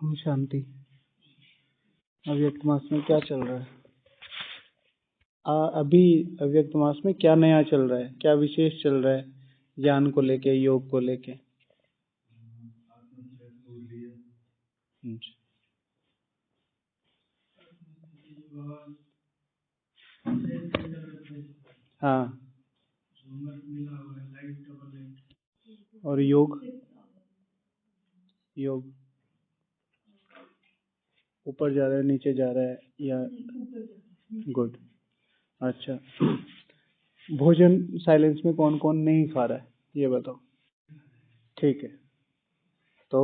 ओम शांति। अव्यक्त मास में क्या चल रहा है? अभी अव्यक्त मास में क्या नया चल रहा है, क्या विशेष चल रहा है ज्ञान को लेके, योग को लेके? हाँ, और योग योग ऊपर जा रहा है, नीचे जा रहा है या? गुड। अच्छा, भोजन साइलेंस में कौन कौन नहीं खा रहा है ये बताओ। ठीक है, तो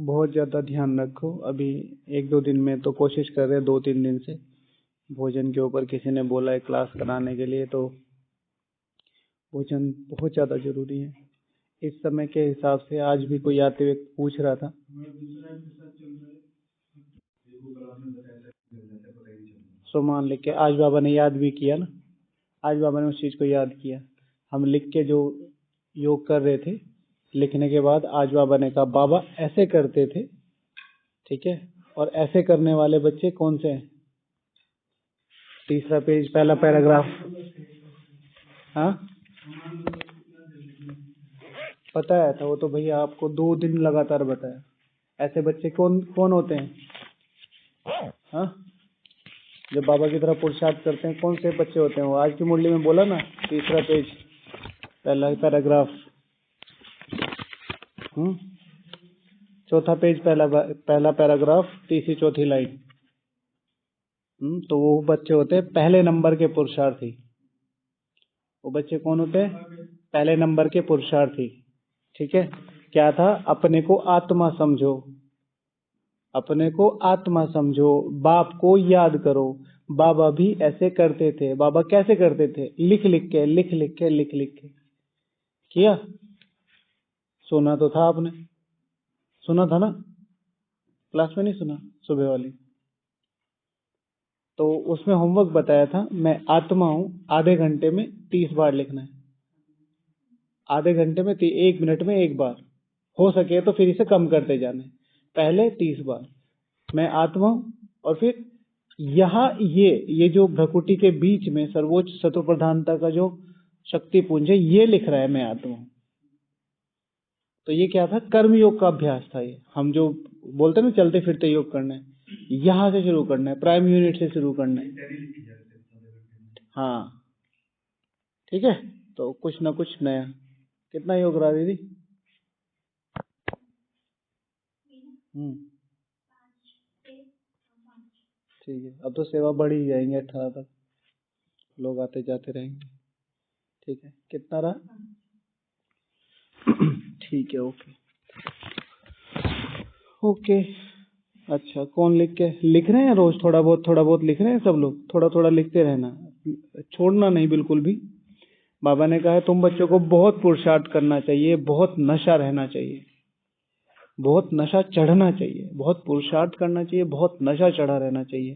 बहुत ज़्यादा ध्यान रखो। अभी एक दो दिन में तो कोशिश कर रहे हैं, 2-3 दिन से भोजन के ऊपर किसी ने बोला है क्लास कराने के लिए, तो भोजन बहुत ज़्यादा ज़रूरी है इस समय के हिसाब से। आज भी कोई आते हुए पूछ रहा था, सुमान लिख के आज बाबा ने याद भी किया ना, आज बाबा ने उस चीज़ को याद किया। हम लिख के जो योग कर रहे थे, लिखने के बाद आज बाबा ने कहा बाबा ऐसे करते थे, ठीक है, और ऐसे करने वाले बच्चे कौन से हैं? तीसरा पेज, पहला पैराग्राफ। हाँ, बताया था वो तो भैया, आपको 2 दिन लगातार बताया। ऐसे बच्चे कौन कौन होते हैं? हाँ, जब बाबा की तरफ पुरुषार्थ करते हैं कौन से बच्चे होते हैं वो? आज की मुरली में बोला ना, तीसरा पेज, पहला पैराग्राफ। चौथा पेज, पहला पैराग्राफ, तीसरी चौथी लाइन। तो वो बच्चे होते हैं पहले नंबर के पुरुषार्थी। वो बच्चे कौन होते हैं? पहले नंबर के पुरुषार्थी। ठीक है, क्या था? अपने को आत्मा समझो, अपने को आत्मा समझो, बाप को याद करो। बाबा भी ऐसे करते थे। बाबा कैसे करते थे? लिख लिख के, लिख लिख के, लिख लिख के किया। सुना तो था आपने, सुना था ना, क्लास में नहीं सुना सुबह वाली? तो उसमें होमवर्क बताया था, मैं आत्मा हूं, आधे घंटे में 30 बार लिखना है। आधे घंटे में 1 मिनट में 1 बार, हो सके तो फिर इसे कम करते जाने। पहले 30 बार मैं आत्मा हूं, और फिर यहाँ ये जो भ्रकुटी के बीच में सर्वोच्च सत्व प्रधानता का जो शक्ति पुंज है, ये लिख रहा है मैं आत्मा हूं। तो ये क्या था? कर्म योग का अभ्यास था। ये हम जो बोलते हैं ना चलते फिरते योग करना है, यहां से शुरू करना है, प्राइम यूनिट से शुरू करना है। हाँ, ठीक है, तो कुछ ना कुछ नया। कितना योग रहा दीदी? ठीक है, अब तो सेवा बढ़ ही जाएंगे, 18 तक लोग आते जाते रहेंगे। ठीक है, कितना रहा? ठीक है, ओके ओके। अच्छा, कौन लिख रहे हैं? रोज थोड़ा बहुत लिख रहे हैं सब लोग? थोड़ा थोड़ा लिखते रहना, छोड़ना नहीं बिल्कुल भी। बाबा ने कहा है तुम बच्चों को बहुत पुरुषार्थ करना चाहिए, बहुत नशा रहना चाहिए, बहुत नशा चढ़ना चाहिए, बहुत पुरुषार्थ करना चाहिए, बहुत नशा चढ़ा रहना चाहिए।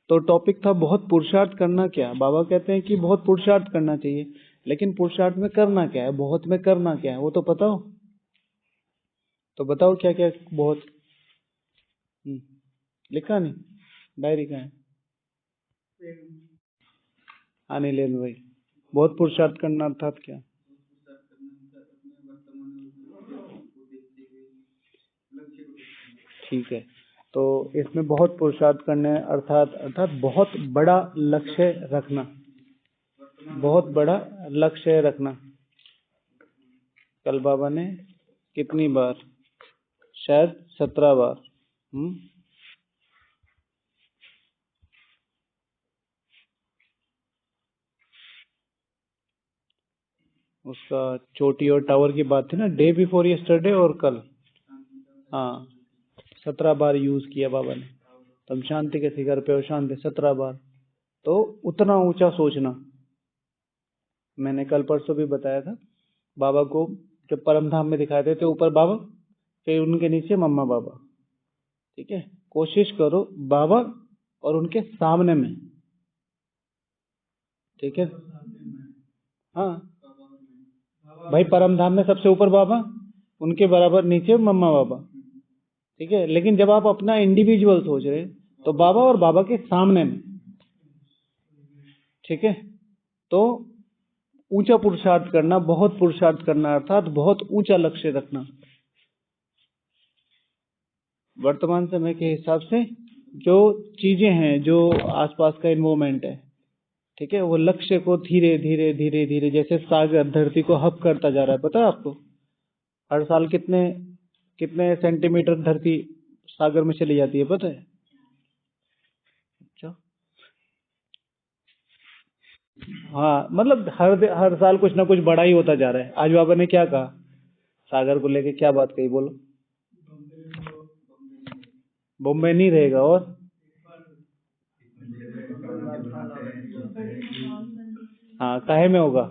तो टॉपिक था बहुत पुरुषार्थ करना क्या। बाबा कहते हैं कि बहुत पुरुषार्थ करना चाहिए, लेकिन पुरुषार्थ में करना क्या है, बहुत में करना क्या है, वो तो पता हो। तो बताओ क्या क्या बहुत। लिखा नहीं? डायरी का है? आने ले भाई। बहुत पुरुषार्थ करना अर्थात क्या? ठीक है, तो इसमें बहुत पुरुषार्थ करने अर्थात बहुत बड़ा लक्ष्य रखना, बहुत बड़ा लक्ष्य रखना। कल बाबा ने कितनी बार? शायद 17 बार। उसका चोटी और टावर की बात थी ना, डे बिफोर यस्टरडे और कल। हाँ, 17 बार यूज किया बाबा ने। तुम शांति के शिखर पे हो, शांति 17 बार। तो उतना ऊंचा सोचना। मैंने कल परसों भी बताया था, बाबा को जब परम धाम में दिखाए थे तो ऊपर बाबा, फिर उनके नीचे मम्मा बाबा। ठीक है, कोशिश करो बाबा और उनके सामने में। ठीक है, हाँ भाई, परम धाम में सबसे ऊपर बाबा, उनके बराबर नीचे मम्मा बाबा। ठीक है, लेकिन जब आप अपना इंडिविजुअल सोच रहे तो बाबा और बाबा के सामने में, ठीक है, तो ऊंचा पुरुषार्थ करना, बहुत पुरुषार्थ करना, अर्थात बहुत ऊंचा लक्ष्य रखना। वर्तमान समय के हिसाब से जो चीजें हैं, जो आसपास का इन्वायरमेंट है, ठीक है, वो लक्ष्य को धीरे धीरे धीरे धीरे, जैसे सागर धरती को हप करता जा रहा है। पता है आपको हर साल कितने कितने सेंटीमीटर धरती सागर में चली जाती है, पता है? अच्छा, हाँ, मतलब हर साल कुछ ना कुछ बड़ा ही होता जा रहा है। आज बाबा ने क्या कहा, सागर को लेके क्या बात कही, बोलो। बॉम्बे नहीं रहेगा, और हाँ, काहे में होगा?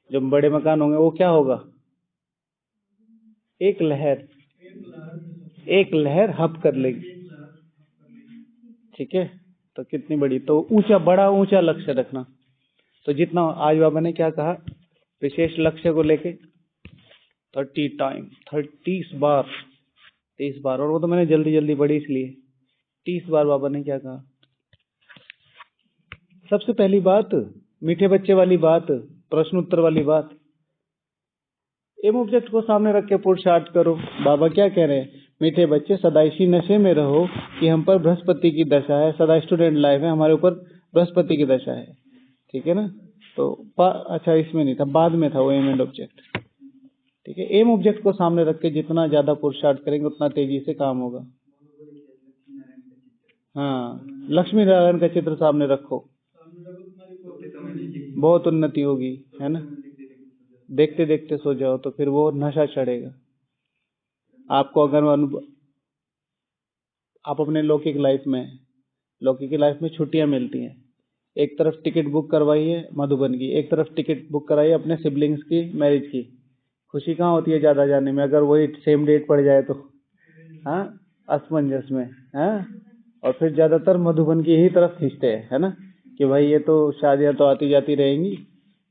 जब बड़े मकान होंगे वो क्या होगा? एक लहर हप कर लेगी, ठीक है। तो कितनी बड़ी, तो ऊंचा, बड़ा ऊंचा लक्ष्य रखना। तो जितना आज बाबा ने क्या कहा, विशेष लक्ष्य को लेके 30 बार, 30 बार, और वो तो मैंने जल्दी जल्दी पढ़ी इसलिए 30 बार बाबा ने क्या कहा। सबसे पहली बात, मीठे बच्चे वाली बात, प्रश्न उत्तर वाली बात, एम ऑब्जेक्ट को सामने रख के पुरुषार्थ करो। बाबा क्या कह रहे हैं, मीठे बच्चे सदा इसी नशे में रहो कि हम पर बृहस्पति की दशा है, सदा स्टूडेंट लाइफ है, हमारे ऊपर बृहस्पति की दशा है, ठीक है ना। तो अच्छा, इसमें नहीं था, बाद में था वो एम एंड ऑब्जेक्ट, ठीक है। एम ऑब्जेक्ट को सामने रख के जितना ज्यादा पुरुषार्थ करेंगे उतना तेजी से काम होगा। हाँ, लक्ष्मी नारायण का चित्र सामने रखो, बहुत उन्नति होगी, है ना। देखते देखते सो जाओ तो फिर वो नशा चढ़ेगा आपको। अगर आप अपने लौकिक लाइफ में छुट्टियां मिलती हैं, एक तरफ टिकट बुक करवाई है मधुबन की, एक तरफ टिकट बुक कराई है अपने सिबलिंग्स की मैरिज की, खुशी कहाँ होती है ज्यादा जाने में, अगर वही सेम डेट पड़ जाए तो, हाँ, असमंजस में, हाँ। और फिर ज्यादातर मधुबन की ही तरफ खींचते हैं, है ना, कि भाई ये तो शादियां तो आती जाती रहेंगी,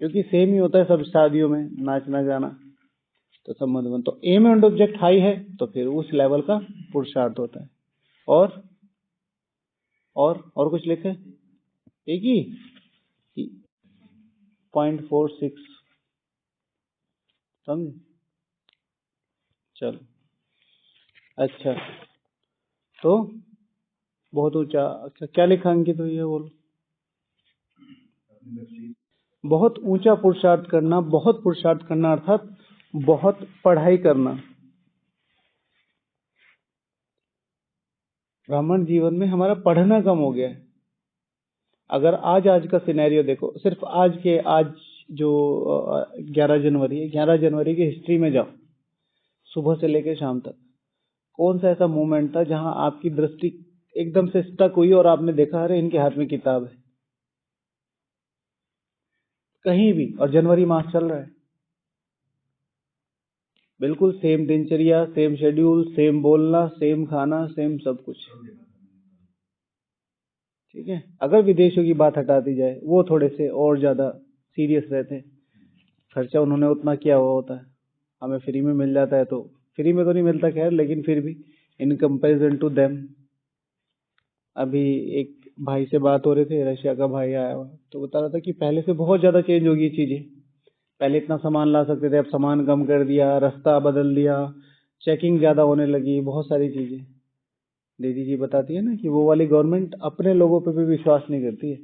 क्योंकि सेम ही होता है सब शादियों में, नाचना गाना, तो सब मधुबन। तो एम एंड ऑब्जेक्ट हाई है तो फिर उस लेवल का पुरुषार्थ होता है। और कुछ लिखे, एक ही 0.46, समझे? चलो, अच्छा, तो बहुत ऊंचा, अच्छा क्या लिखा अंकित तो ये बोलो। बहुत ऊंचा पुरुषार्थ करना, बहुत पुरुषार्थ करना, अर्थात बहुत पढ़ाई करना। ब्राह्मण जीवन में हमारा पढ़ना कम हो गया है। अगर आज का सिनेरियो देखो, सिर्फ आज जो 11 जनवरी है, 11 जनवरी की हिस्ट्री में जाओ, सुबह से लेकर शाम तक, कौन सा ऐसा मोमेंट था जहां आपकी दृष्टि एकदम से स्टक हुई और आपने देखा अरे इनके हाथ में किताब है, कहीं भी। और जनवरी मास चल रहा है, बिल्कुल सेम दिनचर्या, सेम शेड्यूल, सेम बोलना, सेम खाना, सेम सब कुछ, ठीक है। अगर विदेशों की बात हटा दी जाए, वो थोड़े से और ज्यादा सीरियस रहते हैं, खर्चा उन्होंने उतना किया हुआ होता है, हमें फ्री में मिल जाता है, तो फ्री में तो नहीं मिलता खैर, लेकिन फिर भी इन कंपैरिजन टू देम। अभी एक भाई से बात हो रही थी, रशिया का भाई आया हुआ, तो बता रहा था कि पहले से बहुत ज्यादा चेंज होगी चीजें। पहले इतना सामान ला सकते थे, अब सामान कम कर दिया, रास्ता बदल दिया, चेकिंग ज्यादा होने लगी, बहुत सारी चीजें। दीदी जी बताती है ना कि वो वाली गवर्नमेंट अपने लोगों पे भी विश्वास नहीं करती है।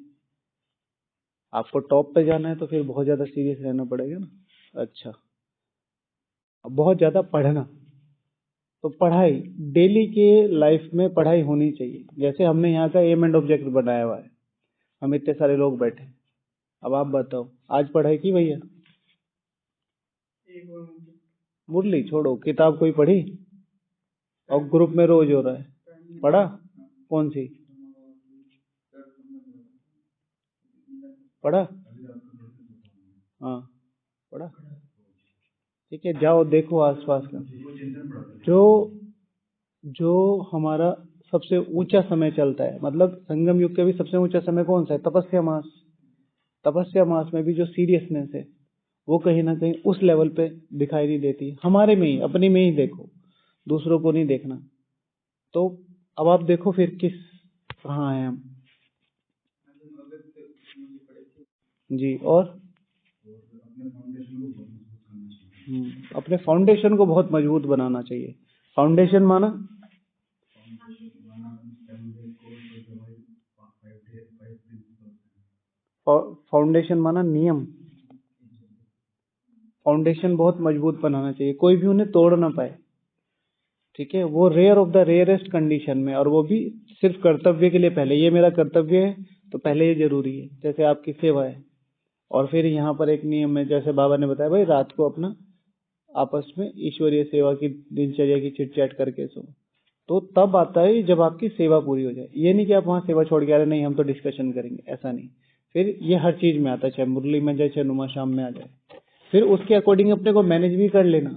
आपको टॉप पे जाना है तो फिर बहुत ज्यादा सीरियस रहना पड़ेगा ना। अच्छा, अब बहुत ज्यादा पढ़ना, तो पढ़ाई डेली के लाइफ में पढ़ाई होनी चाहिए। जैसे हमने यहाँ का एम एंड ऑब्जेक्ट बनाया हुआ है, हम इतने सारे लोग बैठे, अब आप बताओ आज पढ़ाई की भैया? मुरली छोड़ो, किताब कोई पढ़ी? और ग्रुप में रोज हो रहा है, पढ़ा? कौन सी पढ़ा? हाँ, पढ़ा, ठीक है। जाओ देखो आसपास का, जो जो हमारा सबसे ऊंचा समय चलता है, मतलब संगम युग के भी सबसे ऊंचा समय कौन सा है? तपस्या मास। तपस्या मास में भी जो सीरियसनेस है वो कहीं ना कहीं उस लेवल पे दिखाई नहीं देती। हमारे में ही, अपने में ही देखो, दूसरों को नहीं देखना। तो अब आप देखो फिर कहाँ हैं हम जी। और अपने फाउंडेशन को बहुत मजबूत बनाना चाहिए। फाउंडेशन माना फाउंडेशन माना नियम। फाउंडेशन बहुत मजबूत बनाना चाहिए, कोई भी उन्हें तोड़ ना पाए। ठीक है, वो rare of the rarest condition में, और वो भी सिर्फ कर्तव्य के लिए। पहले ये मेरा कर्तव्य है तो पहले ये जरूरी है, जैसे आपकी सेवा है। और फिर यहाँ पर एक नियम है, जैसे बाबा ने बताया भाई रात को अपना आपस में ईश्वरीय सेवा की दिनचर्या की चिट चैट करके सो। तो तब आता है जब आपकी सेवा पूरी हो जाए। ये नहीं कि आप वहां सेवा छोड़ के आ रहे, नहीं हम तो डिस्कशन करेंगे, ऐसा नहीं। फिर ये हर चीज में आता है, चाहे मुरली में जाए चाहे नुमा शाम में आ जाए। फिर उसके अकॉर्डिंग अपने को मैनेज भी कर लेना।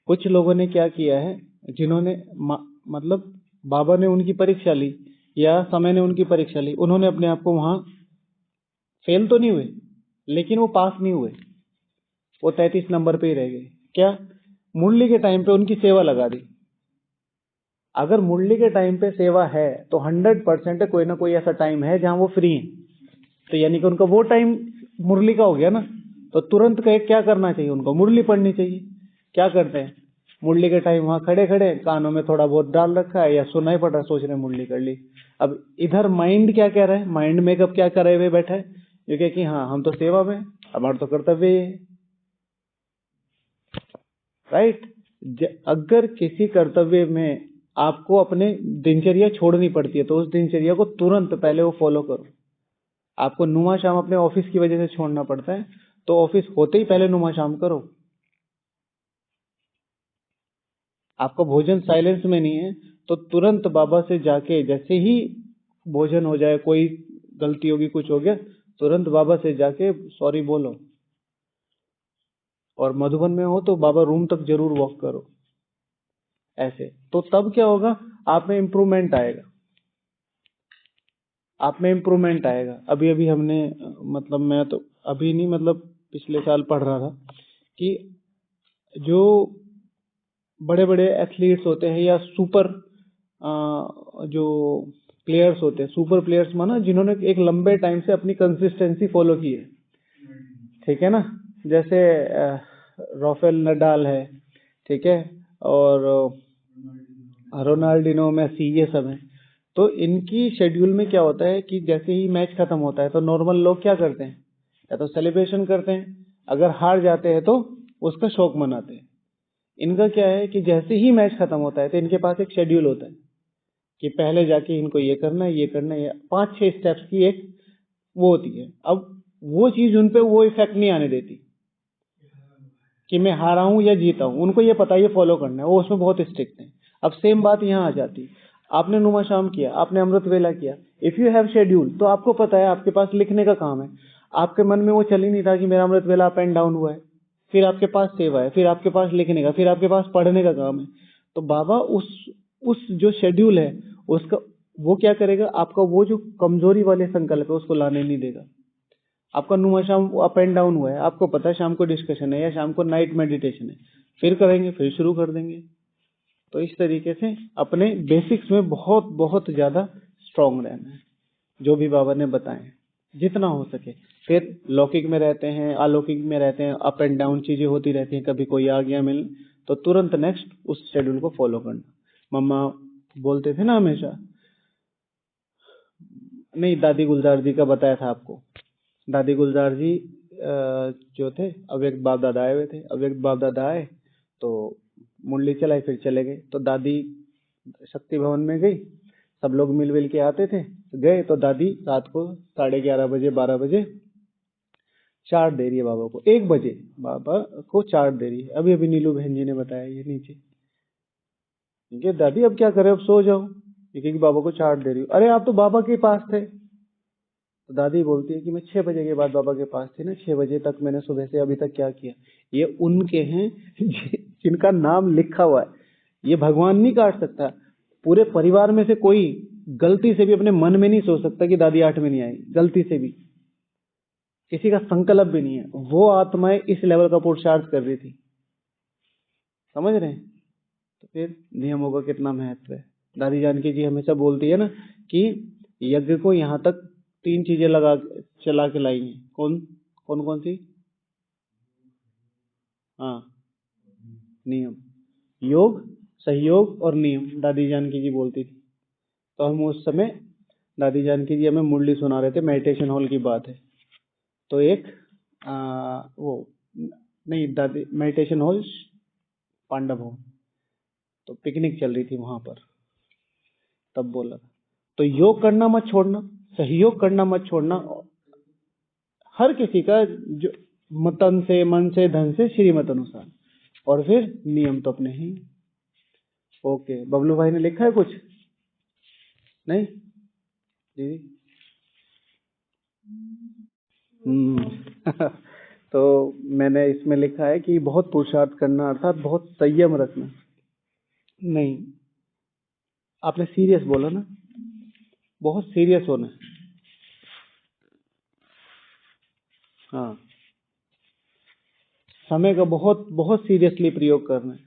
कुछ लोगों ने क्या किया है, जिन्होंने मतलब बाबा ने उनकी परीक्षा ली या समय ने उनकी परीक्षा ली, उन्होंने अपने आप को वहां फेल तो नहीं हुए लेकिन वो पास नहीं हुए, वो 33 नंबर पे ही रह गए। क्या? मुरली के टाइम पे उनकी सेवा लगा दी। अगर मुरली के टाइम पे सेवा है तो 100% कोई ना कोई ऐसा टाइम है जहां वो फ्री है, तो यानी कि उनका वो टाइम मुरली का हो गया ना। तो तुरंत क्या करना चाहिए उनको? मुरली पढ़नी चाहिए। क्या करते हैं, मुरली के टाइम वहां खड़े खड़े कानों में थोड़ा बहुत डाल रखा है या सुनाई पड़ रहा, सोच रहे मुरली कर ली। अब इधर माइंड क्या कह रहा है, माइंड मेकअप क्या करे हुए बैठा है, ये कह कि हाँ हम तो सेवा में, हमारा तो कर्तव्य है। राइट? अगर किसी कर्तव्य में आपको अपने दिनचर्या छोड़नी पड़ती है तो उस दिनचर्या को तुरंत पहले वो फॉलो करो। आपको नुमा शाम अपने ऑफिस की वजह से छोड़ना पड़ता है तो ऑफिस होते ही पहले नुमा शाम करो। आपका भोजन साइलेंस में नहीं है तो तुरंत बाबा से जाके, जैसे ही भोजन हो जाए, कोई गलती होगी कुछ हो गया, तुरंत बाबा से जाके सॉरी बोलो। और मधुबन में हो तो बाबा रूम तक जरूर वॉक करो। ऐसे तो तब क्या होगा, आप में इम्प्रूवमेंट आएगा, आप में इम्प्रूवमेंट आएगा। अभी अभी हमने मतलब मैं तो अभी नहीं, मतलब पिछले साल पढ़ रहा था कि जो बड़े बड़े एथलीट्स होते हैं या सुपर जो प्लेयर्स होते हैं, सुपर प्लेयर्स माना जिन्होंने एक लंबे टाइम से अपनी कंसिस्टेंसी फॉलो की है। ठीक है ना, जैसे राफेल नडाल है, ठीक है, और रोनाल्डिनो, मेसी, ये सब है। तो इनकी शेड्यूल में क्या होता है कि जैसे ही मैच खत्म होता है तो नॉर्मल लोग क्या करते हैं, या तो सेलिब्रेशन करते हैं, अगर हार जाते हैं तो उसका शोक मनाते हैं। इनका क्या है कि जैसे ही मैच खत्म होता है तो इनके पास एक शेड्यूल होता है कि पहले जाके इनको ये करना है, ये करना है, 5-6 स्टेप्स की एक वो होती है। अब वो चीज उन पे वो इफेक्ट नहीं आने देती कि मैं हारा हूं या जीता हूं, उनको ये पता है ये फॉलो करना है, वो उसमें बहुत स्ट्रिक्ट है। अब सेम बात यहाँ आ जाती, आपने नुमा शाम किया, आपने अमृत वेला किया, इफ यू हैव शेड्यूल तो आपको पता है आपके पास लिखने का काम है। आपके मन में वो चल ही नहीं था कि मेरा अमृत वेला अप एंड डाउन हुआ है। फिर आपके पास सेवा है, फिर आपके पास लिखने का, फिर आपके पास पढ़ने का काम है। तो बाबा उस जो शेड्यूल है उसका वो क्या करेगा, आपका वो जो कमजोरी वाले संकल्प है उसको लाने नहीं देगा। आपका नुमा शाम अप एंड डाउन हुआ है, आपको पता है शाम को डिस्कशन है या शाम को नाइट मेडिटेशन है, फिर करेंगे, फिर शुरू कर देंगे। तो इस तरीके से अपने बेसिक्स में बहुत बहुत ज्यादा स्ट्रांग रहना है, जो भी बाबा ने बताए जितना हो सके। फिर लौकिक में रहते हैं, अलौकिक में रहते हैं, अप एंड डाउन चीजें होती रहती हैं, कभी कोई आ गया मिल तो तुरंत नेक्स्ट उस शेड्यूल को फॉलो करना। मम्मा बोलते थे ना हमेशा, नहीं दादी गुलजार जी का बताया था आपको। दादी गुलजार जी जो थे, अव्यक्त बाप दादा आए हुए थे, अव्यक्त बाप दादा आए तो मुरली चलाई, फिर चले गए। तो दादी शक्ति भवन में गई, सब लोग मिल के आते थे, गए तो दादी रात को 11:30 बजे 12 बजे चार्ट दे रही है बाबा को, 1 बजे बाबा को चार्ट दे रही है। अभी अभी नीलू बहन जी ने बताया ये नीचे, ठीक है। दादी अब क्या करे, अब सो जाओ, कि बाबा को चार्ट दे रही हूँ। अरे आप तो बाबा के पास थे। तो दादी बोलती है कि मैं 6 बजे के बाद बाबा के पास थी ना, 6 बजे तक मैंने सुबह से अभी तक क्या किया। ये उनके हैं जिनका नाम लिखा हुआ है, ये भगवान नहीं काट सकता। पूरे परिवार में से कोई गलती से भी अपने मन में नहीं सोच सकता कि दादी 8 में नहीं आई, गलती से भी किसी का संकल्प भी नहीं है। वो आत्माएं इस लेवल का पुरुषार्थ कर रही थी, समझ रहे हैं। तो फिर नियमों का कितना महत्व है। दादी जानकी जी हमेशा बोलती है ना कि यज्ञ को यहाँ तक 3 चीजें लगा चला के लाई हैं। कौन कौन कौन सी? हाँ, नियम, योग, सहयोग और नियम, दादी जानकी जी बोलती थी। तो हम उस समय दादी जानकी जी हमें मुरली सुना रहे थे, मेडिटेशन हॉल की बात है। तो एक वो नहीं, दादी मेडिटेशन हॉल पांडव हॉल, तो पिकनिक चल रही थी वहां पर, तब बोला था। तो योग करना मत छोड़ना, सहयोग करना मत छोड़ना, हर किसी का जो मतन से, मन से, धन से, श्रीमत अनुसार, और फिर नियम तो अपने ही। ओके, बबलू भाई ने लिखा है कुछ? नहीं दीदी? तो मैंने इसमें लिखा है कि बहुत पुरुषार्थ करना अर्थात बहुत संयम रखना। नहीं, आपने सीरियस बोला ना, बहुत सीरियस होना है। हाँ, समय का बहुत बहुत सीरियसली प्रयोग करना है।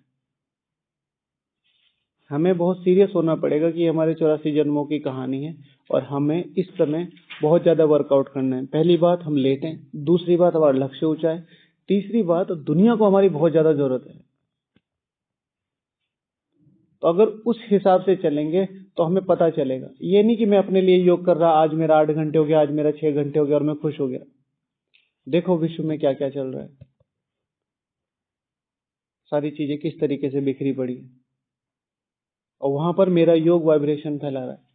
हमें बहुत सीरियस होना पड़ेगा कि हमारे 84 जन्मों की कहानी है और हमें इस समय बहुत ज्यादा वर्कआउट करना है। पहली बात, हम लेट हैं। दूसरी बात, हमारा लक्ष्य ऊंचा है। तीसरी बात, दुनिया को हमारी बहुत ज्यादा जरूरत है। तो अगर उस हिसाब से चलेंगे तो हमें पता चलेगा। ये नहीं कि मैं अपने लिए योग कर रहा, आज मेरा 8 घंटे हो गया, आज मेरा 6 घंटे हो गया और मैं खुश हो गया। देखो विश्व में क्या क्या चल रहा है, सारी चीजें किस तरीके से बिखरी पड़ी है, और वहां पर मेरा योग वाइब्रेशन फैला रहा है।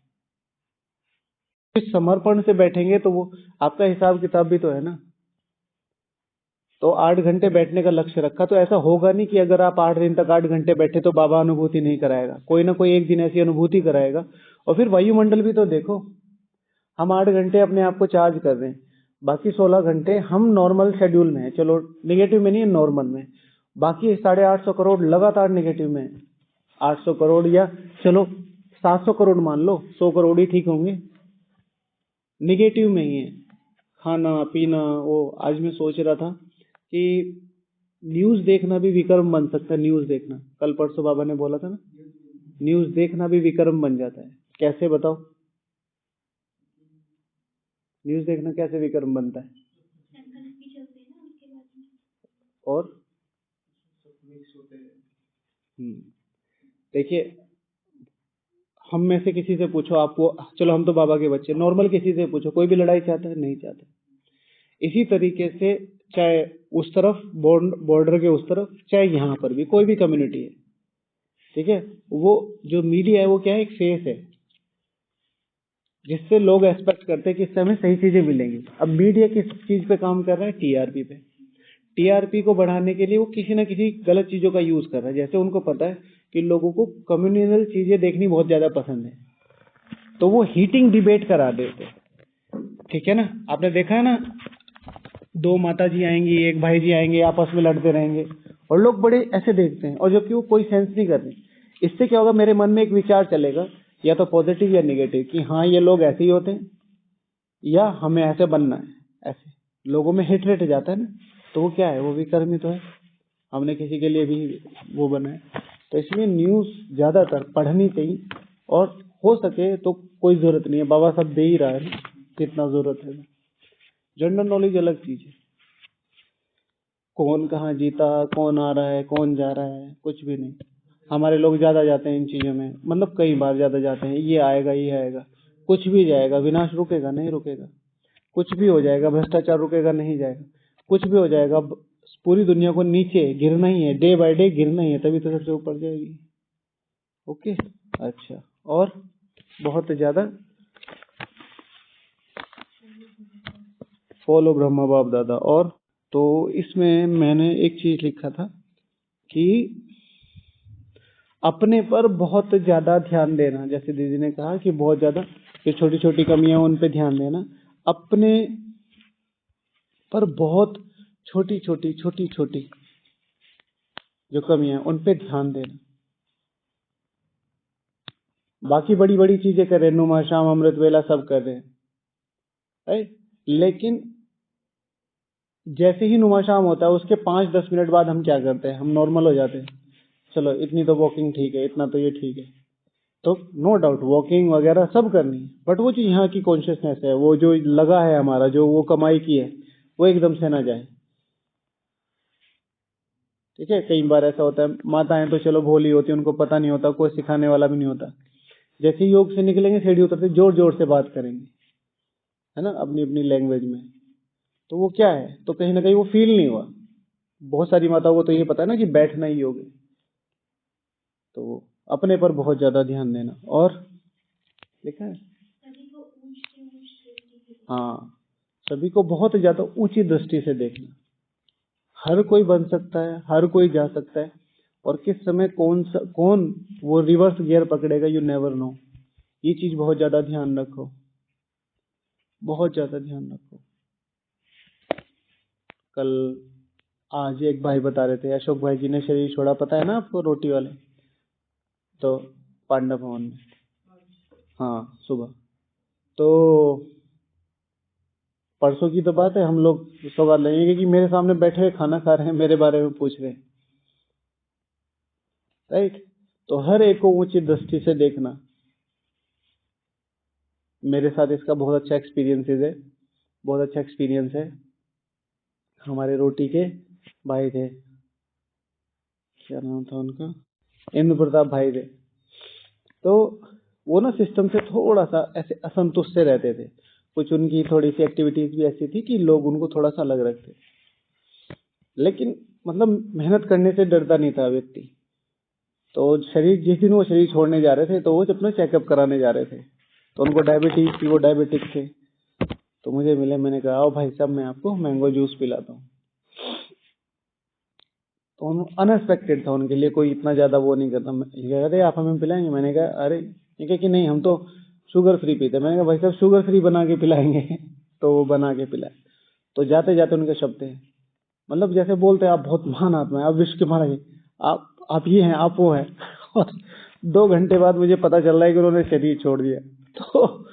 इस समर्पण से बैठेंगे तो वो आपका हिसाब किताब भी तो है ना। तो 8 घंटे बैठने का लक्ष्य रखा, तो ऐसा होगा नहीं कि अगर आप 8 दिन तक 8 घंटे बैठे तो बाबा अनुभूति नहीं कराएगा। कोई ना कोई एक दिन ऐसी अनुभूति कराएगा। और फिर वायुमंडल भी तो देखो, हम 8 घंटे अपने आप को चार्ज कर रहे हैं, बाकी 16 घंटे हम नॉर्मल शेड्यूल में है। चलो निगेटिव में नहीं है, नॉर्मल में। बाकी 850 करोड़ लगातार निगेटिव में है। 800 करोड़ या चलो 700 करोड़ मान लो, 100 करोड़ ही ठीक होंगे, निगेटिव में ही है। खाना पीना, वो आज मैं सोच रहा था कि न्यूज देखना भी विक्रम बन सकता है। न्यूज देखना, कल परसों बाबा ने बोला था ना, न्यूज देखना भी विक्रम बन जाता है। कैसे बताओ, न्यूज देखना कैसे विक्रम बनता है? और देखिए, हम में से किसी से पूछो आपको, चलो हम तो बाबा के बच्चे, नॉर्मल किसी से पूछो, कोई भी लड़ाई चाहता है? नहीं चाहता। इसी तरीके से चाहे उस तरफ बॉर्डर के उस तरफ, चाहे यहाँ पर भी कोई भी कम्युनिटी है, ठीक है, वो जो मीडिया है वो क्या है, एक फेस है जिससे लोग एक्सपेक्ट करते हैं कि इससे हमें सही चीजें मिलेंगी। अब मीडिया किस चीज पे काम कर रहा है? टीआरपी पे। टीआरपी को बढ़ाने के लिए वो किसी ना किसी गलत चीजों का यूज कर रहा है। जैसे उनको पता है कि लोगों को कम्युनल चीजें देखनी बहुत ज्यादा पसंद है, तो वो हीटिंग डिबेट करा देते, ठीक है ना। आपने देखा है ना, 2 माता जी आएंगी, 1 भाई जी आएंगे, आपस में लड़ते रहेंगे और लोग बड़े ऐसे देखते हैं, और जबकि वो कोई सेंस नहीं कर रहे। इससे क्या होगा, मेरे मन में एक विचार चलेगा, या तो पॉजिटिव या निगेटिव, कि हाँ ये लोग ऐसे ही होते हैं या हमें ऐसे बनना है। ऐसे लोगों में हिट रेट जाता है ना, तो वो क्या है, वो विकर्म ही तो है। हमने किसी के लिए भी वो बना है। तो इसलिए न्यूज ज्यादातर पढ़नी चाहिए, और हो सके तो कोई जरूरत नहीं है, बाबा सब दे ही रहा है, कितना जरूरत है। जनरल नॉलेज अलग चीज है, कौन कहाँ जीता, कौन आ रहा है, कौन जा रहा है, कुछ भी नहीं। हमारे लोग ज्यादा जाते हैं इन चीजों में, मतलब कई बार ज्यादा जाते हैं, ये आएगा ये आएगा, कुछ भी जाएगा, विनाश रुकेगा नहीं रुकेगा, कुछ भी हो जाएगा, भ्रष्टाचार रुकेगा नहीं जाएगा, कुछ भी हो जाएगा। पूरी दुनिया को नीचे गिरना ही है, डे बाय डे गिरना ही है, तभी तो सबसे ऊपर जाएगी। ओके, अच्छा, और बहुत ज्यादा फॉलो ब्रह्मा बाप दादा। और तो इसमें मैंने एक चीज लिखा था कि अपने पर बहुत ज्यादा ध्यान देना। जैसे दीदी ने कहा कि बहुत ज्यादा जो छोटी छोटी कमियां उन पे ध्यान देना, अपने पर बहुत छोटी छोटी जो कमियां उन पे ध्यान देना। बाकी बड़ी बड़ी चीजें कर रहे हैं, नुमा शाम अमृत वेला सब कर रहे हैं, राइट? लेकिन जैसे ही नुमा शाम होता है उसके 5-10 मिनट बाद हम क्या करते हैं, हम नॉर्मल हो जाते हैं, चलो इतनी तो वॉकिंग ठीक है, इतना तो ये ठीक है, तो नो डाउट वॉकिंग वगैरह सब करनी है, बट वो जो यहाँ की कॉन्शियसनेस है, वो जो लगा है हमारा, जो वो कमाई की है, वो एकदम से ना जाए। ठीक है, कई बार ऐसा होता है, माताएं तो चलो भोली होती है, उनको पता नहीं होता, कोई सिखाने वाला भी नहीं होता, जैसे ही योग से निकलेंगे सीढ़ी उतरते जोर जोर से बात करेंगे, है ना, अपनी अपनी लैंग्वेज में। तो वो क्या है, तो कहीं ना कहीं वो फील नहीं हुआ। बहुत सारी माताओं को तो ये पता है ना कि बैठना ही योग है। तो अपने पर बहुत ज्यादा ध्यान देना। और लिखा है, हाँ, सभी को बहुत ज्यादा ऊंची दृष्टि से देखना। हर कोई बन सकता है, हर कोई जा सकता है, और किस समय कौन वो रिवर्स गियर पकड़ेगा, यू नेवर नो। ये चीज बहुत ज्यादा ध्यान रखो, बहुत ज्यादा ध्यान रखो। कल आज एक भाई बता रहे थे, अशोक भाई जी ने शरीर छोड़ा, पता है ना आपको, रोटी वाले, तो पांडव भवन में, हाँ सुबह। तो परसों की तो बात है, हम लोग सौगात लेंगे कि मेरे सामने बैठे हुए खाना खा रहे हैं, मेरे बारे में पूछ रहे हैं, राइट। तो हर एक को ऊंची दृष्टि से देखना। मेरे साथ इसका बहुत अच्छा एक्सपीरियंस है, बहुत अच्छा एक्सपीरियंस है। हमारे रोटी के भाई थे, क्या नाम था उनका, इंद्र प्रताप भाई थे। तो वो ना सिस्टम से थोड़ा सा ऐसे असंतुष्ट से रहते थे। कुछ उनकी थोड़ी सी एक्टिविटीज भी ऐसी थी कि लोग उनको थोड़ा सा अलग रखते, लेकिन मतलब मेहनत करने से डरता नहीं था व्यक्ति। तो शरीर, जिस दिन वो शरीर छोड़ने जा रहे थे, तो वो अपना चेकअप कराने जा रहे थे, तो उनको डायबिटीज थी, वो डायबिटिक थे। तो मुझे मिले, मैंने कहा आओ भाई साहब, मैं आपको मैंगो जूस पिलाता हूँ। तो अनएक्सपेक्टेड था उनके लिए, कोई इतना ज्यादा वो नहीं करता। ये कह रहे थे आप हमें पिलाएंगे, मैंने कहा अरे, ये कहा कि नहीं हम तो शुगर फ्री पीते। मैंने कहा भाई साहब शुगर फ्री बना के पिलाएंगे तो वो बना के पिलाए। तो जाते जाते उनके शब्द थे, मतलब जैसे बोलते हैं आप बहुत महान आत्मा है, आप विश्व के महाराज हैं, आप ये हैं, आप वो हैं और 2 घंटे बाद मुझे पता चल रहा है कि उन्होंने शरीर छोड़ दिया। तो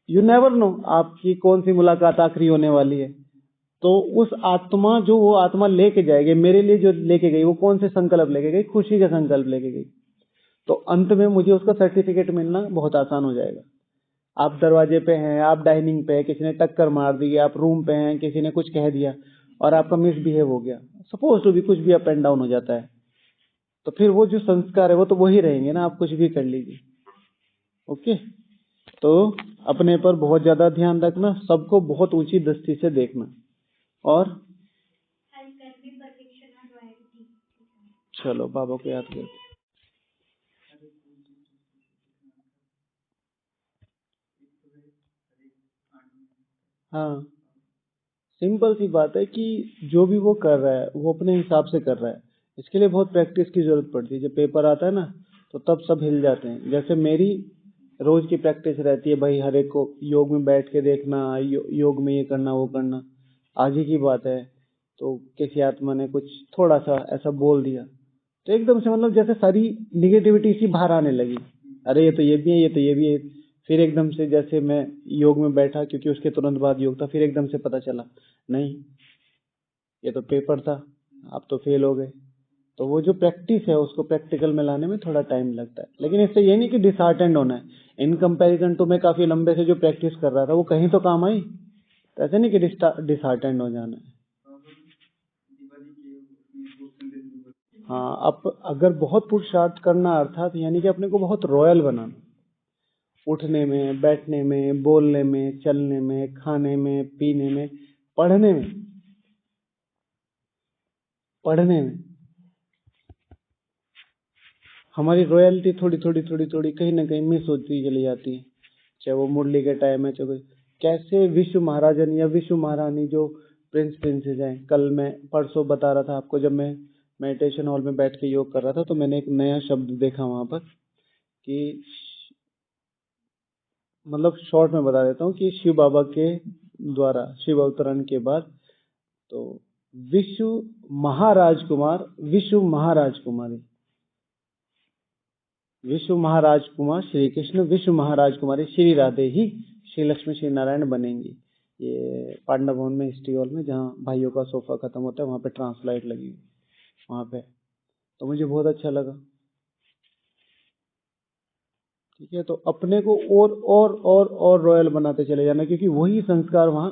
यू नेवर नो आपकी कौन सी मुलाकात आखिरी होने वाली है। तो उस आत्मा, जो वो आत्मा लेके जाएगी मेरे लिए, जो लेके गई, वो कौन से संकल्प लेके गई, खुशी का संकल्प लेके गई। तो अंत में मुझे उसका सर्टिफिकेट मिलना बहुत आसान हो जाएगा। आप दरवाजे पे हैं, आप डाइनिंग पे हैं, किसी ने टक्कर मार दी, आप रूम पे हैं, किसी ने कुछ कह दिया और आपका मिसबिहेव हो गया, सपोज टू भी कुछ भी अप एंड डाउन हो जाता है, तो फिर वो जो संस्कार है वो तो वही रहेंगे ना, आप कुछ भी कर लीजिए। ओके, तो अपने पर बहुत ज्यादा ध्यान रखना, सबको बहुत ऊंची दृष्टि से देखना। और चलो बाबा को याद करते। हाँ, सिंपल सी बात है कि जो भी वो कर रहा है वो अपने हिसाब से कर रहा है। इसके लिए बहुत प्रैक्टिस की जरूरत पड़ती है। जब पेपर आता है ना, तो तब सब हिल जाते हैं। जैसे मेरी रोज की प्रैक्टिस रहती है भाई, हर एक को योग में बैठ के देखना, योग में ये करना वो करना। आज ही की बात है, तो किसी आत्मा ने कुछ थोड़ा सा ऐसा बोल दिया, तो एकदम से मतलब जैसे सारी निगेटिविटी सी बाहर आने लगी। अरे ये तो ये भी है, ये तो ये भी है। फिर एकदम से जैसे मैं योग में बैठा, क्योंकि उसके तुरंत बाद योग था, फिर एकदम से पता चला नहीं, ये तो पेपर था, आप तो फेल हो गए। तो वो जो प्रैक्टिस है उसको प्रैक्टिकल में लाने में थोड़ा टाइम लगता है, लेकिन इससे ये नहीं कि डिसहार्टेंड होना है। इन कंपैरिजन तो मैं काफी लंबे से जो प्रैक्टिस कर रहा था वो कहीं तो काम आई, तो ऐसे नहीं कि डिसहार्टेंड हो जाना है। हाँ, अब अगर बहुत पुरुषार्थ करना अर्थात यानी कि अपने को बहुत रॉयल बनाना, उठने में, बैठने में, बोलने में, चलने में, खाने में, पीने में, पढ़ने में, पढ़ने में हमारी रॉयल्टी थोड़ी थोड़ी थोड़ी थोड़ी कहीं ना कहीं मिस होती चली जाती है। चाहे वो मुरली के टाइम है, चाहे कोई कैसे विश्व महाराजन या विश्व महारानी जो प्रिंस प्रिंसेस हैं। कल मैं परसों बता रहा था आपको, जब मैं मेडिटेशन हॉल में बैठ के योग कर रहा था, तो मैंने एक नया शब्द देखा वहां पर कि, मतलब शॉर्ट में बता देता हूँ कि शिव बाबा के द्वारा शिव अवतरण के बाद, तो विश्व महाराजकुमार, विश्व महाराजकुमारी, विश्व महाराजकुमार श्री कृष्ण, विश्व महाराजकुमारी श्री राधे ही श्री लक्ष्मी श्री नारायण बनेंगी। ये पांडव भवन में, हिस्ट्री हॉल में, जहाँ भाइयों का सोफा खत्म होता है, वहां पे ट्रांसलाइट लगी हुई, वहां पे तो मुझे बहुत अच्छा लगा। ठीक है, तो अपने को और रॉयल बनाते चले जाना, क्योंकि वही संस्कार वहाँ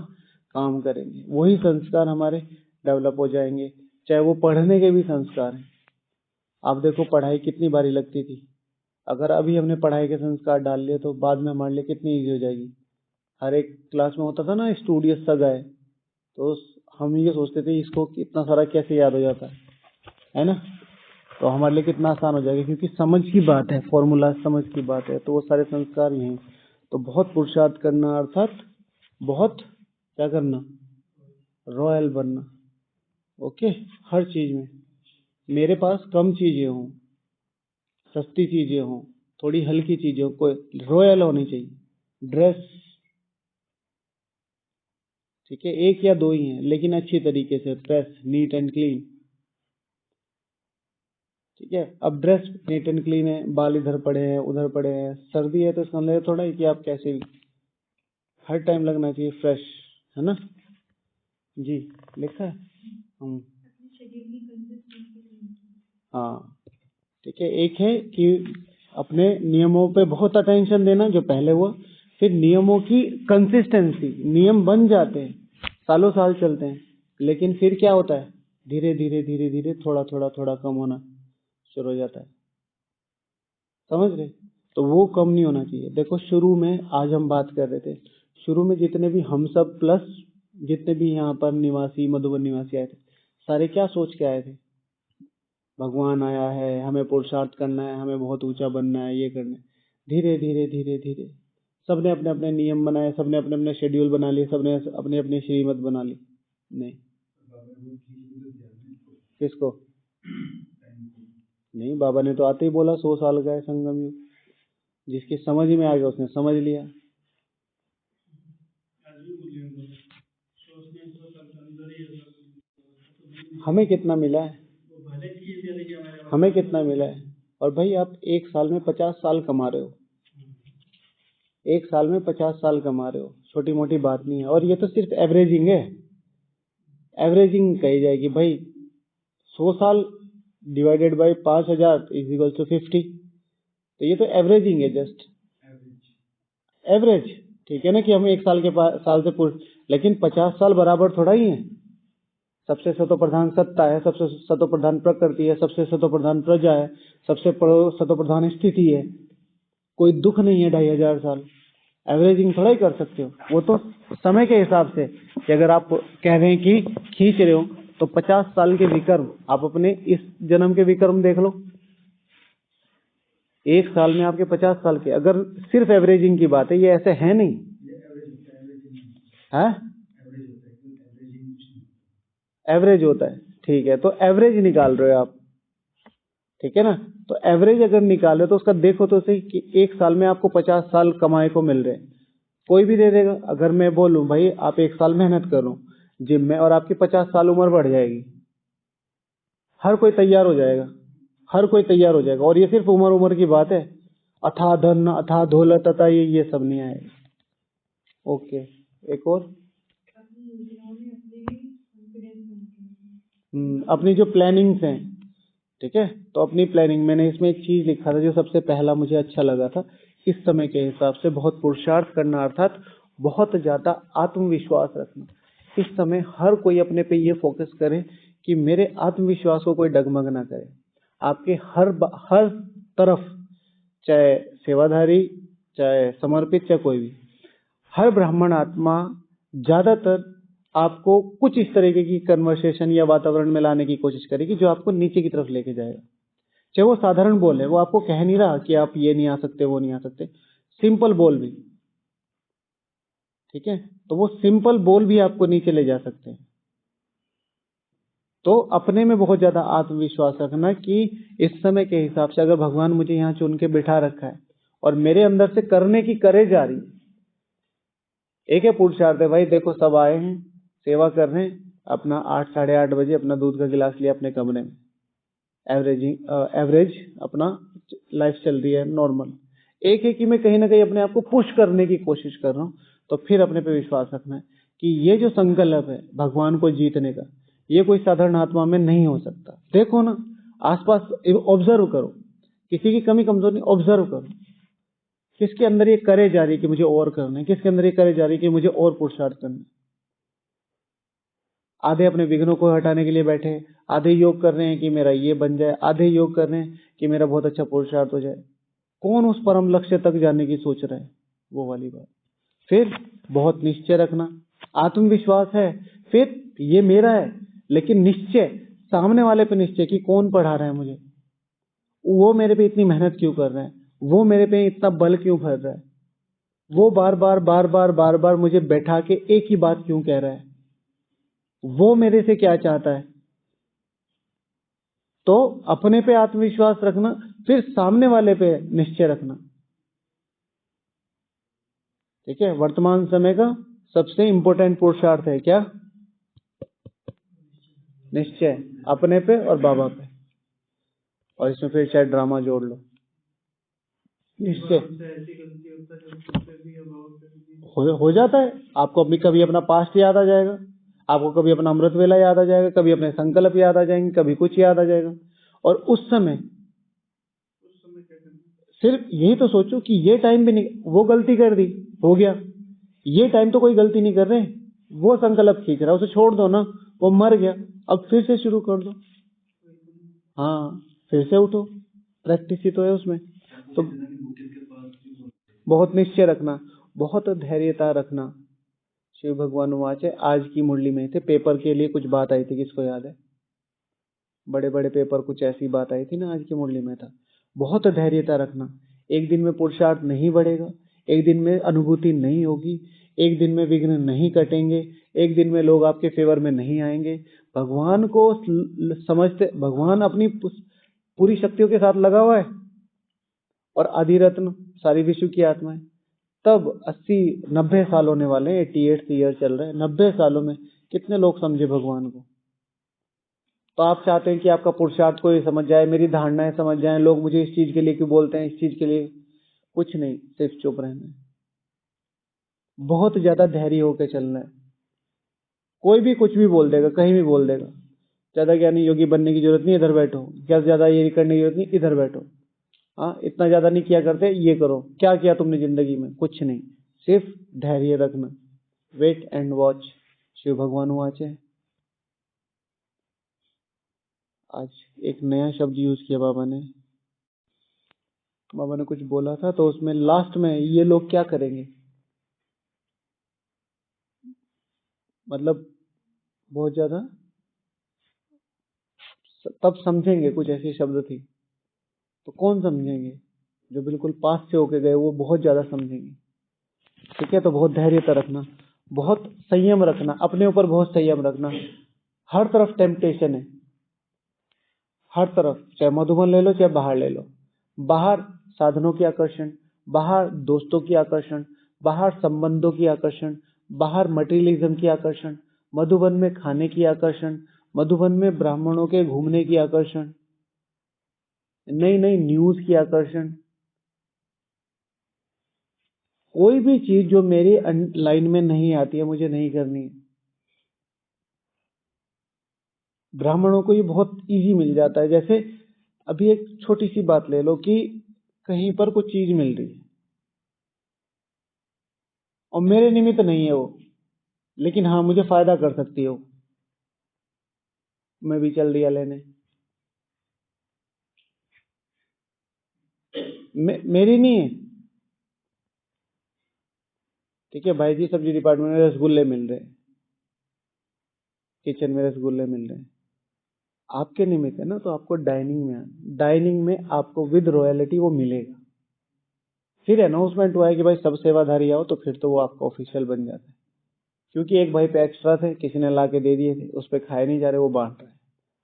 काम करेंगे, वही संस्कार हमारे डेवलप हो जाएंगे, चाहे वो पढ़ने के भी संस्कार हैं। आप देखो पढ़ाई कितनी भारी लगती थी, अगर अभी हमने पढ़ाई के संस्कार डाल लिए तो बाद में हमारे लिए कितनी ईजी हो जाएगी। हर एक क्लास में होता था ना स्टूडियस सा गाय, तो हम ये सोचते थे इसको इतना सारा कैसे याद हो जाता है ना। तो हमारे लिए कितना आसान हो जाएगा, क्योंकि समझ की बात है, फॉर्मूला समझ की बात है, तो वो सारे संस्कार ही हैं। तो बहुत पुरुषार्थ करना अर्थात बहुत क्या करना, रॉयल बनना। ओके, हर चीज में मेरे पास कम चीजें हों, सस्ती चीजें हों, थोड़ी हल्की चीजें हो, कोई रॉयल होनी चाहिए। ड्रेस ठीक है, एक या दो ही हैं, लेकिन अच्छी तरीके से ड्रेस, नीट एंड क्लीन। ठीक है, अब ड्रेस नीट एंड क्लीन है, बाल इधर पड़े हैं उधर पड़े हैं, सर्दी है तो इसका मतलब थोड़ा है कि आप कैसे भी हर टाइम लगना चाहिए फ्रेश, है ना जी, लिखा है। हाँ ठीक है, एक है कि अपने नियमों पे बहुत अटेंशन देना जो पहले हुआ, फिर नियमों की कंसिस्टेंसी, नियम बन जाते हैं, सालों साल चलते हैं, लेकिन फिर क्या होता है, धीरे धीरे धीरे धीरे थोड़ा थोड़ा थोड़ा कम होना शुरू हो जाता है, समझ रहे। तो वो कम नहीं होना चाहिए। देखो शुरू में, आज हम बात कर रहे थे, शुरू में जितने भी हम सब प्लस जितने भी यहाँ पर निवासी, मधुबन निवासी आए थे, सारे क्या सोच के आए थे, भगवान आया है, हमें पुरुषार्थ करना है, हमें बहुत ऊंचा बनना है, ये करना है। धीरे धीरे धीरे धीरे सबने अपने अपने नियम बनाए, सबने अपने अपने शेड्यूल बना लिए, सबने अपने अपने श्रीमत बना ली। नहीं, किसको नहीं, बाबा ने तो आते ही बोला 100 साल का है संगम युग, जिसकी समझ में आ गया उसने समझ लिया। हमें कितना मिला है, हमें कितना मिला है। और भाई आप एक साल में 50 साल कमा रहे हो, एक साल में 50 साल कमा रहे हो, छोटी मोटी बात नहीं है। और ये तो सिर्फ एवरेजिंग है, एवरेजिंग कही जाएगी भाई। 100 साल divided by 5000 is equal to 50, तो ये तो एवरेजिंग है, जस्ट एवरेज। ठीक है ना, कि हम एक साल के साल से पूर्व, लेकिन 50 साल बराबर थोड़ा ही है। सबसे सतोप्रधान सत्ता है, सबसे सतोप्रधान प्रकृति है, सबसे सतोप्रधान प्रजा है, सबसे सतोप्रधान स्थिति है, कोई दुख नहीं है 2500 साल। एवरेजिंग थोड़ा ही कर सकते हो, वो तो समय के हिसाब से। कि अगर आप कह रहे हैं कि खींच रहे हो, तो 50 साल के विक्रम आप अपने इस जन्म के विक्रम देख लो, एक साल में आपके 50 साल के। अगर सिर्फ एवरेजिंग की बात है, ये ऐसे है नहीं है, एवरेज होता है। ठीक है, तो एवरेज निकाल रहे हो आप, ठीक है ना। तो एवरेज अगर निकाले तो उसका देखो तो सही कि एक साल में आपको 50 साल कमाए को मिल रहे हैं, कोई भी दे देगा। अगर मैं बोलूं भाई आप एक साल मेहनत करो जिम में, और आपकी 50 साल उम्र बढ़ जाएगी, हर कोई तैयार हो जाएगा, हर कोई तैयार हो जाएगा। और ये सिर्फ उम्र उम्र की बात है, अथाह धन अथाह दौलत अथा ये सब नहीं आएगा। ओके, एक और अपनी जो प्लानिंग्स हैं, ठीक है, तो अपनी प्लानिंग, मैंने इसमें एक चीज लिखा था जो सबसे पहला मुझे अच्छा लगा था, इस समय के हिसाब से बहुत पुरुषार्थ करना अर्थात बहुत ज्यादा आत्मविश्वास रखना। इस समय हर कोई अपने पे ये फोकस करे कि मेरे आत्मविश्वास को कोई डगमग ना करे। आपके हर तरफ, चाहे सेवाधारी, चाहे समर्पित, चाहे कोई भी, हर ब्राह्मण आत्मा ज्यादातर आपको कुछ इस तरीके की कन्वर्सेशन या वातावरण में लाने की कोशिश करेगी जो आपको नीचे की तरफ लेके जाएगा। चाहे वो साधारण बोल है, वो आपको कह नहीं रहा कि आप ये नहीं आ सकते, वो नहीं आ सकते, सिंपल बोल भी, ठीक है, तो वो सिंपल बोल भी आपको नीचे ले जा सकते हैं। तो अपने में बहुत ज्यादा आत्मविश्वास रखना कि इस समय के हिसाब से अगर भगवान मुझे यहाँ चुन के बिठा रखा है और मेरे अंदर से करने की करे जा रही, एक है पुरुषार्थ है भाई, देखो सब आए हैं, सेवा कर रहे हैं, अपना 8 साढ़े 8 बजे अपना दूध का गिलास लिया अपने कमरे में, एवरेज अपना लाइफ चल रही है नॉर्मल। एक है कि मैं कहीं ना कहीं अपने आप को पुश करने की कोशिश कर रहा हूँ, तो फिर अपने पे विश्वास रखना है कि ये जो संकल्प है भगवान को जीतने का, ये कोई साधारण आत्मा में नहीं हो सकता। देखो ना, आसपास ऑब्जर्व करो, किसी की कमी कमजोरी ऑब्जर्व करो, किसके अंदर ये करेज आ रही है कि मुझे और करना है, किसके अंदर ये करेज आ रही है कि मुझे और पुरुषार्थ करना है। आधे अपने विघ्नों को हटाने के लिए बैठे, आधे योग कर रहे हैं कि मेरा ये बन जाए, आधे योग कर रहे हैं कि मेरा बहुत अच्छा पुरुषार्थ हो जाए। कौन उस परम लक्ष्य तक जाने की सोच रहा है, वो वाली बात। फिर बहुत निश्चय रखना, आत्मविश्वास है, फिर ये मेरा है, लेकिन निश्चय सामने वाले पे निश्चय कि कौन पढ़ा रहा है मुझे, वो मेरे पे इतनी मेहनत क्यों कर रहा है, वो मेरे पे इतना बल क्यों भर रहा है, वो बार बार मुझे बैठा के एक ही बात क्यों कह रहा है, वो मेरे से क्या चाहता है। तो अपने पे आत्मविश्वास रखना, फिर सामने वाले पे निश्चय रखना। ठीक है, वर्तमान समय का सबसे इंपॉर्टेंट पुरुषार्थ है क्या? निश्चय, अपने पे और बाबा पे। और इसमें फिर शायद ड्रामा जोड़ लो। निश्चय हो जाता है आपको, अपनी कभी अपना पास्ट याद आ जाएगा, आपको कभी अपना अमृत वेला याद आ जाएगा, कभी अपने संकल्प याद आ जाएंगे, कभी कुछ याद आ जाएगा। और उस समय सिर्फ यही तो सोचो कि ये टाइम भी नहीं, वो गलती कर दी, हो गया, ये टाइम तो कोई गलती नहीं कर रहे, वो संकल्प खींच रहा है, उसे छोड़ दो ना, वो मर गया, अब फिर से शुरू कर दो। हाँ, फिर से उठो, प्रैक्टिस ही तो है उसमें। तो बहुत निश्चय रखना, बहुत धैर्यता रखना। शिव भगवान वाचे आज की मुरली में थे, पेपर के लिए कुछ बात आई थी, किसको याद है? बड़े बड़े पेपर, कुछ ऐसी बात आई थी ना, आज की मुरली में था। बहुत धैर्यता रखना, एक दिन में पुरुषार्थ नहीं बढ़ेगा, एक दिन में अनुभूति नहीं होगी, एक दिन में विघ्न नहीं कटेंगे, एक दिन में लोग आपके फेवर में नहीं आएंगे। भगवान को समझते, भगवान अपनी पूरी शक्तियों के साथ लगा हुआ है, और आदिरत्न सारी विश्व की आत्मा है। तब 80-90 साल होने वाले हैं, 88 ईयर चल रहे हैं, 90 सालों में कितने लोग समझे भगवान को? तो आप चाहते हैं कि आपका पुरुषार्थ कोई समझ जाए, मेरी धारणाएं समझ जाएं, लोग मुझे इस चीज के लिए क्यों बोलते हैं, इस चीज के लिए। कुछ नहीं, सिर्फ चुप रहना है, बहुत ज्यादा धैर्य होकर चलना है। कोई भी कुछ भी बोल देगा, कहीं भी बोल देगा, ज्यादा ज्ञानी योगी बनने की जरूरत नहीं, इधर बैठो, क्या ज्यादा ये करने की जरूरत नहीं, इधर बैठो, हाँ इतना ज्यादा नहीं किया करते, ये करो, क्या किया तुमने जिंदगी में? कुछ नहीं, सिर्फ धैर्य रखना, वेट एंड वॉच। शिव भगवान वाचे। आज एक नया शब्द यूज किया बाबा ने, कुछ बोला था, तो उसमें लास्ट में ये लोग क्या करेंगे, मतलब बहुत ज्यादा तब समझेंगे, कुछ ऐसे शब्द थी। तो कौन समझेंगे? जो बिल्कुल पास से होके गए, वो बहुत ज्यादा समझेंगे। ठीक है, तो बहुत धैर्यता रखना, बहुत संयम रखना, अपने ऊपर बहुत संयम रखना। हर तरफ टेम्पटेशन है, हर तरफ, चाहे मधुबन ले लो चाहे बाहर ले लो। बाहर साधनों की आकर्षण, बाहर दोस्तों की आकर्षण, बाहर संबंधों की आकर्षण, बाहर मटेरियलिज्म की आकर्षण, मधुबन में खाने की आकर्षण, मधुबन में ब्राह्मणों के घूमने की आकर्षण, नई नई न्यूज की आकर्षण। कोई भी चीज जो मेरी लाइन में नहीं आती है, मुझे नहीं करनी है। ब्राह्मणों को ये बहुत इजी मिल जाता है। जैसे अभी एक छोटी सी बात ले लो कि कहीं पर कुछ चीज मिल रही है और मेरे निमित्त नहीं है वो, लेकिन हाँ मुझे फायदा कर सकती है वो, मैं भी चल दिया लेने। मेरी नहीं है। ठीक है भाई जी, सब्जी डिपार्टमेंट में रसगुल्ले मिल रहे हैं, किचन में रसगुल्ले मिल रहे हैं, आपके निमित्त है ना, तो आपको डाइनिंग में आना, डाइनिंग में आपको विद रॉयल्टी वो मिलेगा। फिर अनाउंसमेंट हुआ है कि भाई सब सेवाधारी आओ, तो फिर तो वो आपका ऑफिशियल बन जाता है। क्योंकि एक भाई पे एक्स्ट्रा थे, किसी ने ला के दे दिए थे, उस पर खाए नहीं जा रहे, वो बांट रहे हैं,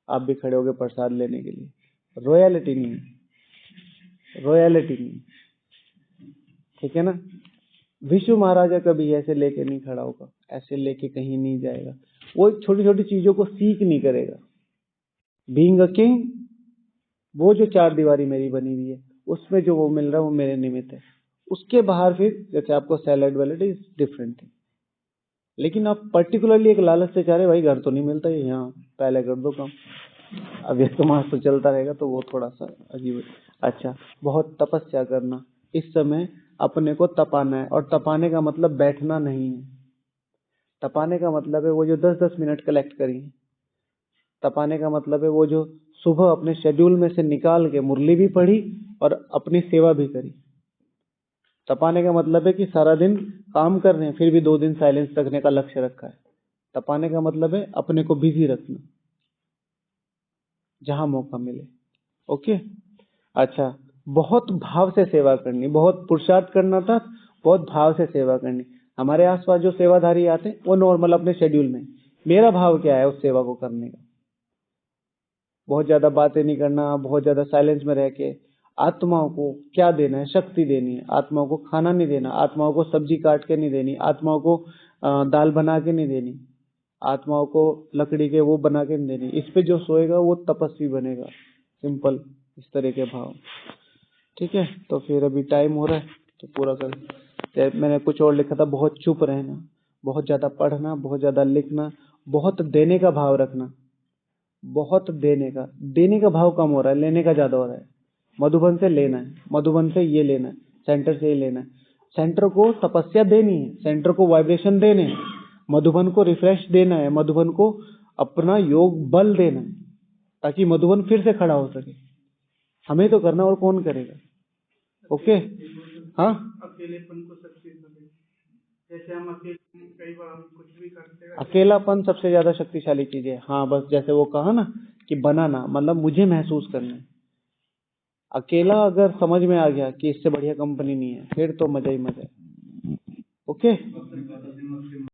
आप भी खड़े हो गए प्रसाद लेने के लिए। रॉयल्टी नहीं है, रॉयल्टी नहीं। ठीक है ना? विष्णु महाराजा कभी ऐसे लेके नहीं खड़ा होगा, ऐसे लेके कहीं नहीं जाएगा, वो छोटी छोटी चीजों को सीख नहीं करेगा। बीइंग अ किंग, वो जो चार दीवारी मेरी बनी हुई है, उसमें जो वो मिल रहा है वो मेरे निमित्त है। उसके बाहर फिर जैसे आपको सैलेड वैलेड इज डिफरेंट थिंग, लेकिन आप पर्टिकुलरली एक लालच से चाह रहे भाई घर तो नहीं मिलता है यहाँ, पहले कर दो काम, अव्यक्त मास तो चलता रहेगा तो वो थोड़ा सा अजीब है। अच्छा, बहुत तपस्या करना, इस समय अपने को तपाना है, और तपाने का मतलब बैठना नहीं है। तपाने का मतलब है वो जो 10-10 मिनट कलेक्ट करी, तपाने का मतलब है वो जो सुबह अपने शेड्यूल में से निकाल के मुरली भी पढ़ी और अपनी सेवा भी करी। तपाने का मतलब है कि सारा दिन काम कर रहे हैं फिर भी 2 दिन साइलेंस रखने का लक्ष्य रखा है। तपाने का मतलब है अपने को बिजी रखना जहां मौका मिले। ओके। अच्छा, बहुत भाव से सेवा करनी, बहुत पुरुषार्थ करना था, बहुत भाव से सेवा करनी। हमारे आसपास जो सेवाधारी आते हैं वो नॉर्मल अपने शेड्यूल में, मेरा भाव क्या है उस सेवा को करने का। बहुत ज्यादा बातें नहीं करना, बहुत ज्यादा साइलेंस में रह के आत्माओं को क्या देना है, शक्ति देनी है। आत्माओं को खाना नहीं देना, आत्माओं को सब्जी काट के नहीं देनी, आत्माओं को दाल बना के नहीं देनी, आत्माओं को लकड़ी के वो बना के नहीं देनी। इस पे जो सोएगा वो तपस्वी बनेगा। सिंपल इस तरह के भाव। ठीक है, तो फिर अभी टाइम हो रहा है तो पूरा कर। मैंने कुछ और लिखा था, बहुत चुप रहना, बहुत ज्यादा पढ़ना, बहुत ज्यादा लिखना, बहुत देने का भाव रखना, बहुत देने का भाव कम हो रहा है, लेने का ज्यादा हो रहा है। मधुबन से लेना है, मधुबन से ये लेना है, सेंटर से ये लेना है। सेंटर को तपस्या देनी है, सेंटर को वाइब्रेशन देने हैं, मधुबन को रिफ्रेश देना है, मधुबन को अपना योग बल देना है ताकि मधुबन फिर से खड़ा हो सके। हमें तो करना, और कौन करेगा। ओके। हाँ, अकेलेपन को शक्ति मिले। जैसे हम अकेले कई बार हम कुछ भी करते हैं, अकेलापन सबसे ज्यादा शक्तिशाली चीज है। हाँ, बस जैसे वो कहा ना कि बनाना मतलब मुझे महसूस करना है। अकेला अगर समझ में आ गया कि इससे बढ़िया कंपनी नहीं है, फिर तो मजा ही मजा है। ओके।